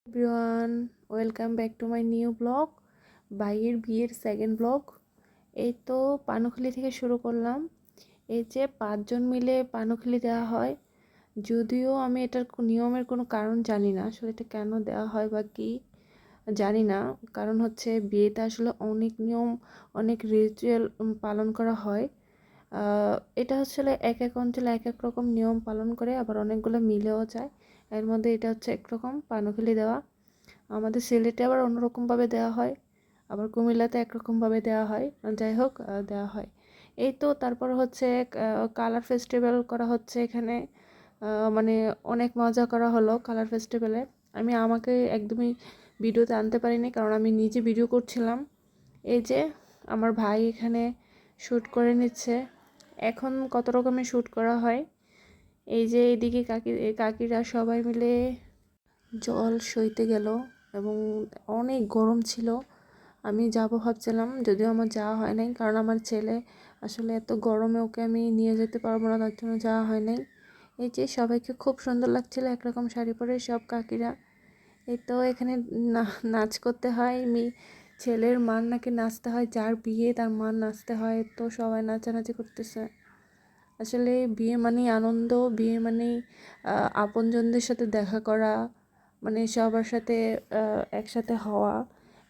Everyone, welcome back to my new blog. ভাইয়ের বিয়ের second blog. এই তো পানুখালি থেকে শুরু করলাম। এই যে 5 জন মিলে পানুখালি দেওয়া হয়। যদিও আমি এটার নিয়মের কোনো কারণ জানি না, আসলে এটা কেন দেওয়া হয় বা কি জানি না। কারণ হচ্ছে বিয়েতে আসলে অনেক নিয়ম, অনেক রিচুয়াল পালন করা হয়। এটা আসলে এক এক অঞ্চলে এক এক রকম নিয়ম পালন করে, আবার অনেকগুলো মিলেও যায়। এর মধ্যে এটা হচ্ছে একরকম পানুখালি দেওয়া। আমাদের সিলেটে আবার অন্যরকমভাবে দেওয়া হয়, আবার কুমিল্লাতে একরকমভাবে দেওয়া হয়। যাই হোক, দেওয়া হয়। এই তো তারপর হচ্ছে কালার ফেস্টিভ্যাল করা হচ্ছে এখানে। মানে অনেক মজা করা হলো কালার ফেস্টিভ্যালে। আমাকে একদমই ভিডিওতে আনতে পারিনি, কারণ আমি নিজে ভিডিও করছিলাম। এই যে আমার ভাই এখানে শ্যুট করে নিচ্ছে। এখন কত রকমের শ্যুট করা হয়। এই যে এইদিকে কাকিরা সবাই মিলে জল সইতে গেল, এবং অনেক গরম ছিল। আমি যাব ভাবছিলাম, যদিও আমার যাওয়া হয় নাই, কারণ আমার ছেলে আসলে এত গরমে ওকে আমি নিয়ে যেতে পারবো না, তার জন্য যাওয়া হয় নাই। এই যে সবাইকে খুব সুন্দর লাগছিল একরকম শাড়ি পরে সব কাকিরা। এই তো এখানে নাচ করতে হয়। ছেলের মার নাকি নাচতে হয়, যার বিয়ে তার মার নাচতে হয়। তো সবাই নাচানাচি করতেছে। আসলে বিয়ে মানেই আনন্দ, বিয়ে মানেই আপনজনদের সাথে দেখা করা, মানে সবার সাথে একসাথে হওয়া,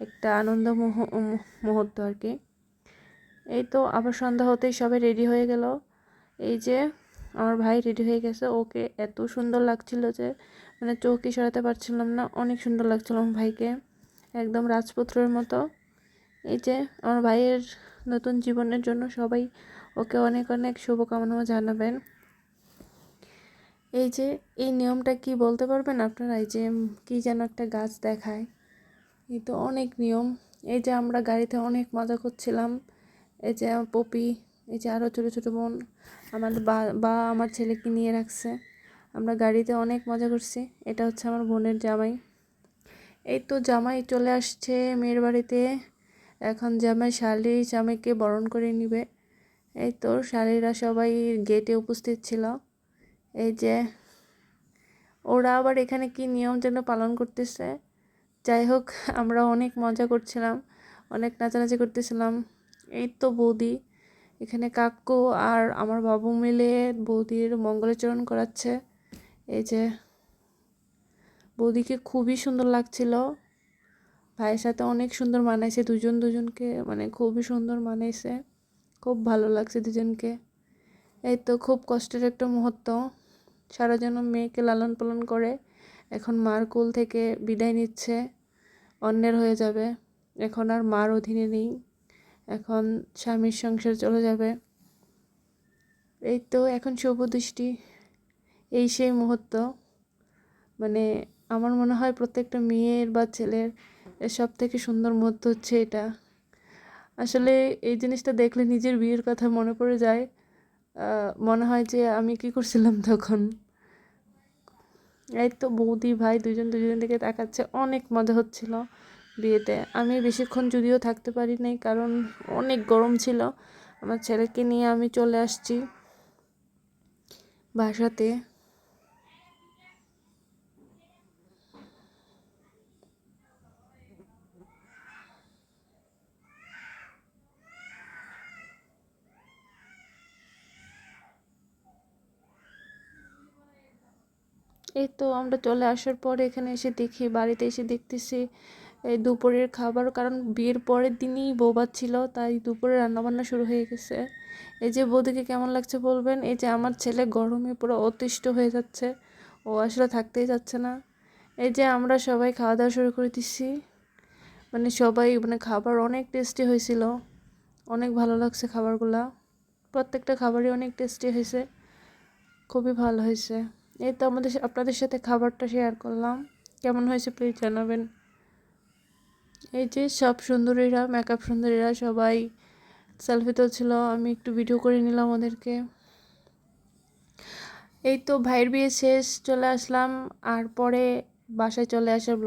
একটা আনন্দ মুহূর্ত আর কি। এই তো আবার সন্ধ্যা হতেই সবাই রেডি হয়ে গেল। এই যে আমার ভাই রেডি হয়ে গেছে, ওকে এত সুন্দর লাগছিল যে মানে চোখই সরাতে পারছিলাম না, অনেক সুন্দর লাগছিল আমার ভাইকে, একদম রাজপুত্রের মতো। এই যে আমার ভাইয়ের নতুন জীবনের জন্য সবাই ওকে অনেক অনেক শুভকামনাও জানাবেন। এই যে এই নিয়মটা কি বলতে পারবেন আপনারা? এই যে কি যেন একটা গাছ দেখায়, এই তো অনেক নিয়ম। এই যে আমরা গাড়িতে অনেক মজা করছিলাম। এই যে আমার পপি, এই যে আরও ছোটো ছোটো বোন, আমাদের বা আমার ছেলেকে নিয়ে রাখছে। আমরা গাড়িতে অনেক মজা করছি। এটা হচ্ছে আমার বোনের জামাই। এই তো জামাই চলে আসছে মেয়ের বাড়িতে। এখন জামাইকে বরণ করে নিবে। এই তো শালীরা সবাই গেটে উপস্থিত ছিল। এই যে ওরা আবার এখানে কি নিয়ম যেন পালন করতেছে। যাই হোক, আমরা অনেক মজা করছিলাম, অনেক নাচানাচি করতেছিলাম। এই তো বৌদি এখানে, কাকু আর আমার বাবু মিলে বৌদির মঙ্গলাচরণ করাচ্ছে। এই যে বৌদিকে খুবই সুন্দর লাগছিল, ভাইয়ের সাথে অনেক সুন্দর মানাইছে, দুজনকে মানে খুবই সুন্দর মানাইছে, খুব ভালো লাগছে দুজনকে। এই তো খুব কষ্টের একটা মুহূর্ত। সারা জন্য মেয়েকে লালন পালন করে এখন মার কোল থেকে বিদায় নিচ্ছে, অন্যের হয়ে যাবে। এখন আর মার অধীনে নেই, এখন স্বামীর সংসার চলে যাবে। এই তো এখন শুভ দৃষ্টি, এই সেই মুহূর্ত। মানে আমার মনে হয় প্রত্যেকটা মেয়ের বা ছেলের সব থেকে সুন্দর মুহূর্ত হচ্ছে এটা। আসলে এই জিনিসটা দেখলে নিজের বিয়ের কথা মনে পড়ে যায়। মনে হয় যে আমি কি করছিলাম তখন। এই তো বৌদি ভাই দুজনের দিকে তাকাচ্ছে, অনেক মজা হচ্ছিল বিয়েতে। আমি বেশিক্ষণ যদিও থাকতে পারি নাই, কারণ অনেক গরম ছিল। আমার ছেলেকে নিয়ে আমি চলে আসছি বাসাতে। এই তো আমরা চলে আসার পরে এখানে এসে দেখি, বাড়িতে এসে দেখতেছি এই দুপুরের খাবার, কারণ বিয়ের পরের দিনই বৌভাত ছিল, তাই দুপুরে রান্নাবান্না শুরু হয়ে গেছে। এই যে বৌদিকে কেমন লাগছে বলবেন। এই যে আমার ছেলে গরমে পুরো অতিষ্ঠ হয়ে যাচ্ছে, ও আসলে থাকতেই যাচ্ছে না। এই যে আমরা সবাই খাওয়া দাওয়া শুরু করে দিচ্ছি। মানে সবাই, মানে খাবার অনেক টেস্টি হয়েছিল, অনেক ভালো লাগছে খাবারগুলা। প্রত্যেকটা খাবারই অনেক টেস্টি হয়েছে, খুবই ভালো হয়েছে। এই তো আপনাদের সাথে খাবারটা শেয়ার করলাম, কেমন হয়েছে প্লিজ জানাবেন। এই যে সব সুন্দরীরা, মেকআপ সুন্দরীরা সবাই সেলফি তুলছিল, আমি একটু ভিডিও করে নিলাম ওদেরকে। এই তো ভাইয়ের বিয়ে শেষ, চলে আসলাম, আর পরে বাসায় চলে আসার ব্লগ।